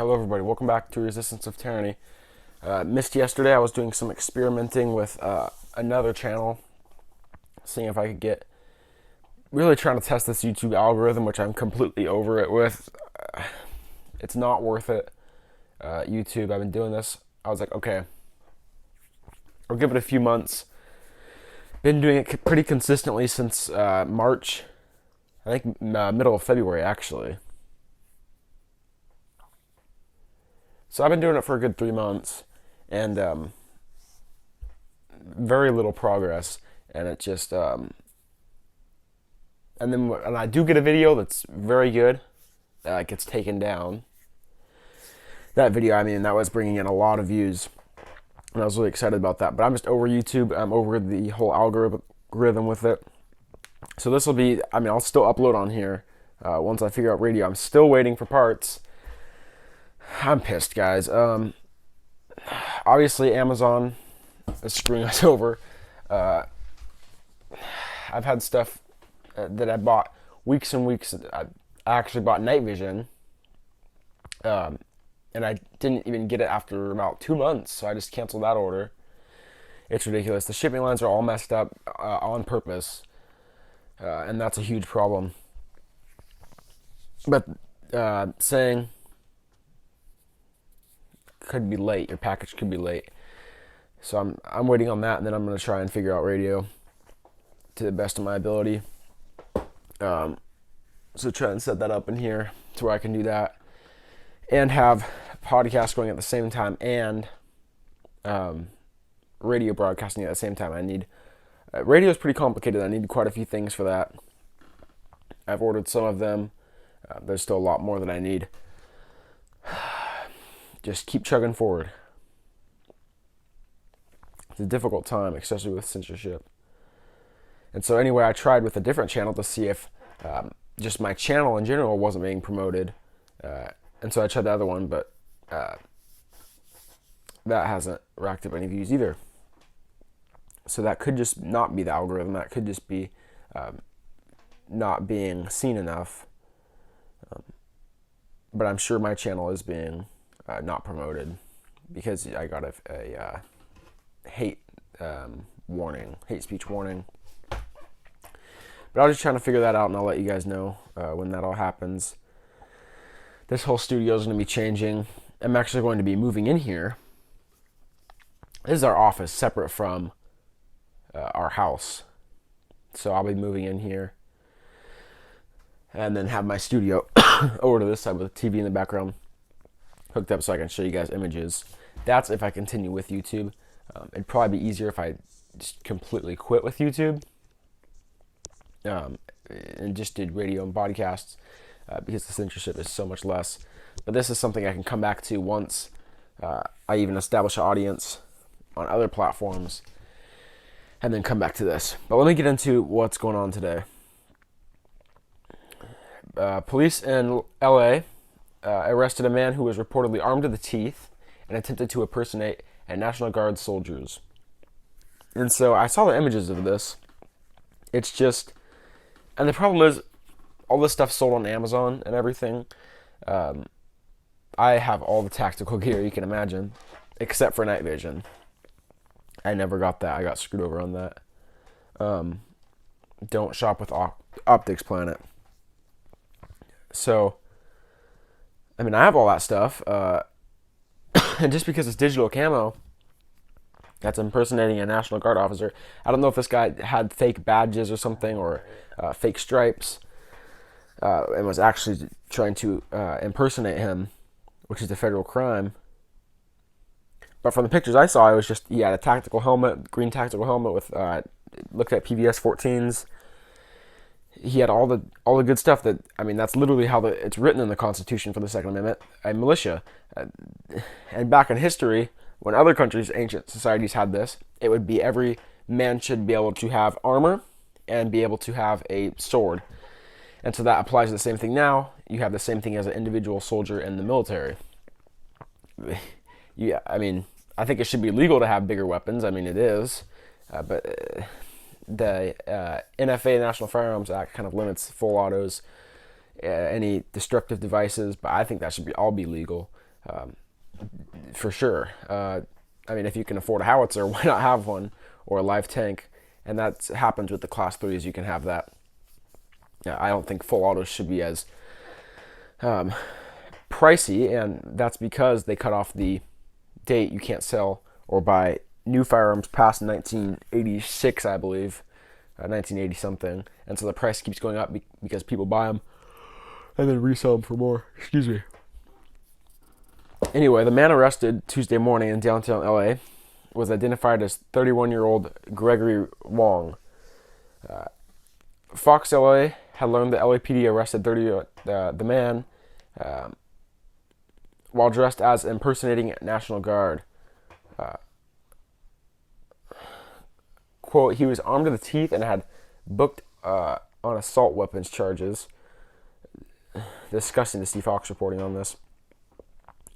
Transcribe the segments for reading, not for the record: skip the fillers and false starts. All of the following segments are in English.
Hello everybody, welcome back to Resistance of Tyranny. Missed yesterday. I was doing some experimenting with another channel, seeing if I could get, really trying to test this YouTube algorithm, which I'm completely over it with. It's not worth it. YouTube, I've been doing this. I was like, okay, I'll give it a few months. Been doing it pretty consistently since March, I think middle of February actually. So I've been doing it for a good 3 months, and very little progress. And it just, and I do get a video that's very good, that gets taken down. That video, I mean, that was bringing in a lot of views, and I was really excited about that. But I'm just over YouTube. I'm over the whole algorithm with it. So this will be, I mean, I'll still upload on here once I figure out radio. I'm still waiting for parts. I'm pissed, guys. Obviously, Amazon is screwing us over. I've had stuff that I bought weeks and weeks. I actually bought night vision, and I didn't even get it after about 2 months, so I just canceled that order. It's ridiculous. The shipping lines are all messed up on purpose, and that's a huge problem. But saying could be late, your package could be late, so I'm waiting on that, and then I'm going to try and figure out radio to the best of my ability. So try and set that up in here to where I can do that and have podcasts going at the same time and radio broadcasting at the same time. I need radio is pretty complicated. I need quite a few things for that. I've ordered some of them. There's still a lot more that I need. Just keep chugging forward. It's a difficult time, especially with censorship. And so anyway, I tried with a different channel to see if just my channel in general wasn't being promoted. And so I tried the other one, but that hasn't racked up any views either. So that could just not be the algorithm. That could just be not being seen enough. But I'm sure my channel is being not promoted because I got a hate warning, hate speech warning. But I was just trying to figure that out, and I'll let you guys know when that all happens. This whole studio is going to be changing. I'm actually going to be moving in here. This is our office, separate from our house. So I'll be moving in here and then have my studio over to this side with a TV in the background hooked up so I can show you guys images. That's if I continue with YouTube. It'd probably be easier if I just completely quit with YouTube and just did radio and podcasts because the censorship is so much less. But this is something I can come back to once I even establish an audience on other platforms, and then come back to this. But let me get into what's going on today. Police in LA arrested a man who was reportedly armed to the teeth and attempted to impersonate a National Guard soldiers. And so I saw the images of this. It's just, and the problem is, all this stuff sold on Amazon and everything. I have all the tactical gear you can imagine, except for night vision. I never got that. I got screwed over on that. Don't shop with Optics Planet. So, I mean, I have all that stuff. And just because it's digital camo, that's impersonating a National Guard officer. I don't know if this guy had fake badges or something, or fake stripes, and was actually trying to impersonate him, which is a federal crime. But from the pictures I saw, it was just, he had a tactical helmet, green tactical helmet with, looked at PVS 14s. He had all the good stuff that, I mean, that's literally how it's written in the Constitution for the Second Amendment, a militia. And back in history, when other countries, ancient societies had this, it would be every man should be able to have armor and be able to have a sword. And so that applies to the same thing now. You have the same thing as an individual soldier in the military. Yeah, I mean, I think it should be legal to have bigger weapons. I mean, it is. But the NFA, National Firearms Act, kind of limits full autos, any destructive devices. But I think that should all be legal. for sure. I mean, if you can afford a howitzer, why not have one, or a live tank? And that happens with the Class 3s. You can have that. I don't think full autos should be as pricey, and that's because they cut off the date you can't sell or buy new firearms past 1986, I believe, 1980 something, and so the price keeps going up because people buy them and then resell them for more. Excuse me. Anyway, the man arrested Tuesday morning in downtown LA was identified as 31-year-old Gregory Wong. Fox LA had learned that LAPD arrested the man while dressed as impersonating National Guard. Quote, he was armed to the teeth and had booked on assault weapons charges. Disgusting to see Fox reporting on this.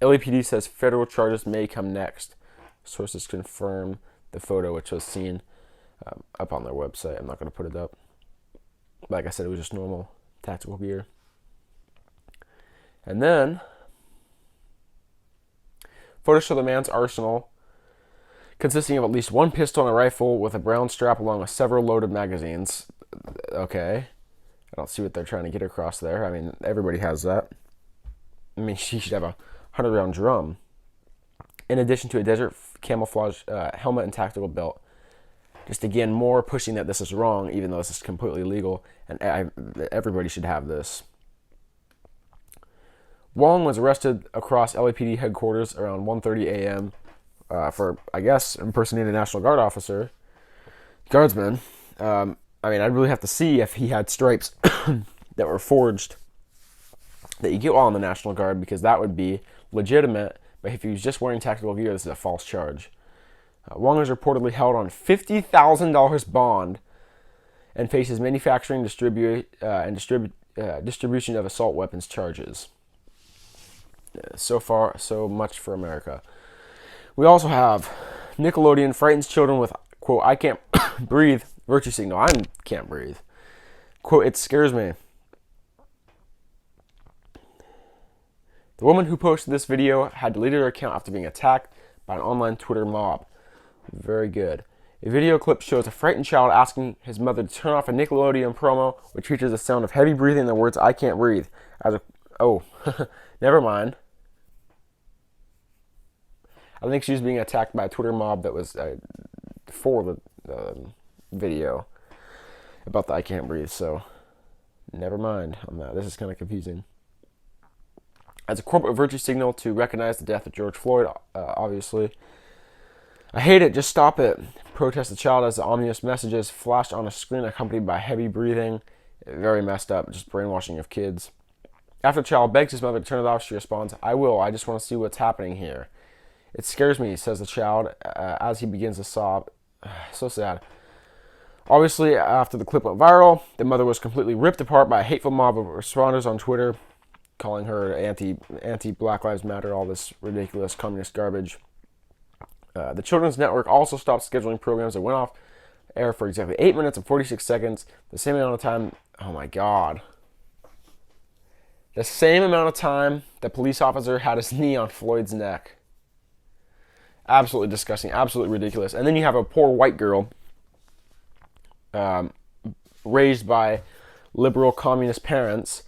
LAPD says federal charges may come next. Sources confirm the photo, which was seen up on their website. I'm not going to put it up. Like I said, it was just normal tactical gear. And then, photos show the man's arsenal consisting of at least one pistol and a rifle with a brown strap along with several loaded magazines. Okay. I don't see what they're trying to get across there. I mean, everybody has that. I mean, she should have a 100-round drum. In addition to a desert camouflage helmet and tactical belt. Just again, more pushing that this is wrong, even though this is completely legal, and everybody should have this. Wong was arrested across LAPD headquarters around 1:30 a.m. For, I guess, impersonating a National Guard officer, guardsman. I mean, I'd really have to see if he had stripes that were forged that you get while in the National Guard, because that would be legitimate. But if he was just wearing tactical gear, this is a false charge. Wong is reportedly held on $50,000 bond and faces manufacturing, distribution of assault weapons charges. So far, so much for America. We also have Nickelodeon frightens children with, quote, I can't breathe virtue signal. I can't breathe. Quote, it scares me. The woman who posted this video had deleted her account after being attacked by an online Twitter mob. Very good. A video clip shows a frightened child asking his mother to turn off a Nickelodeon promo, which features the sound of heavy breathing and the words, I can't breathe. Never mind. I think she was being attacked by a Twitter mob that was for the video about the I can't breathe, so never mind on that. This is kind of confusing. As a corporate virtue signal to recognize the death of George Floyd, obviously. I hate it, just stop it. Protest the child as the ominous messages flashed on a screen accompanied by heavy breathing. Very messed up, just brainwashing of kids. After the child begs his mother to turn it off, she responds, I will, I just want to see what's happening here. It scares me, says the child as he begins to sob. So sad. Obviously, after the clip went viral, the mother was completely ripped apart by a hateful mob of responders on Twitter, calling her anti-Black Lives Matter, all this ridiculous communist garbage. The Children's Network also stopped scheduling programs that went off air for exactly 8 minutes and 46 seconds, the same amount of time, oh my God. The same amount of time the police officer had his knee on Floyd's neck. Absolutely disgusting, absolutely ridiculous. And then you have a poor white girl raised by liberal communist parents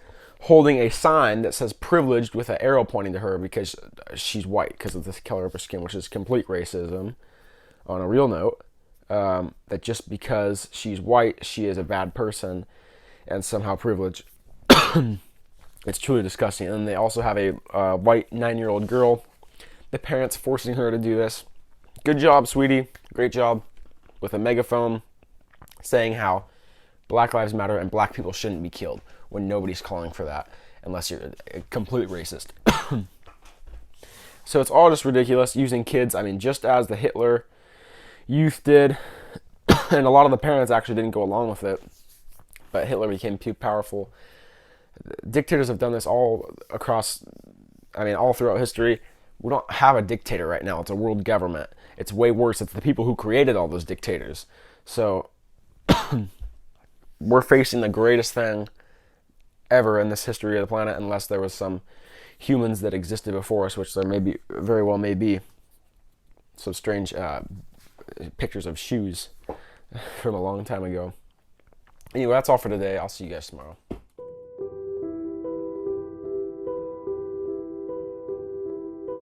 holding a sign that says privileged with an arrow pointing to her because she's white, because of the color of her skin, which is complete racism on a real note. That just because she's white, she is a bad person and somehow privileged. It's truly disgusting. And they also have a white 9-year-old girl, the parents forcing her to do this. Good job, sweetie. Great job. With a megaphone saying how Black Lives Matter and black people shouldn't be killed, when nobody's calling for that unless you're a complete racist. So it's all just ridiculous, using kids, I mean, just as the Hitler youth did, and a lot of the parents actually didn't go along with it, but Hitler became too powerful. Dictators have done this all across, I mean, all throughout history. We don't have a dictator right now. It's a world government. It's way worse. It's the people who created all those dictators. So we're facing the greatest thing ever in this history of the planet, unless there was some humans that existed before us, which there very well may be. Some strange pictures of shoes from a long time ago. Anyway, that's all for today. I'll see you guys tomorrow.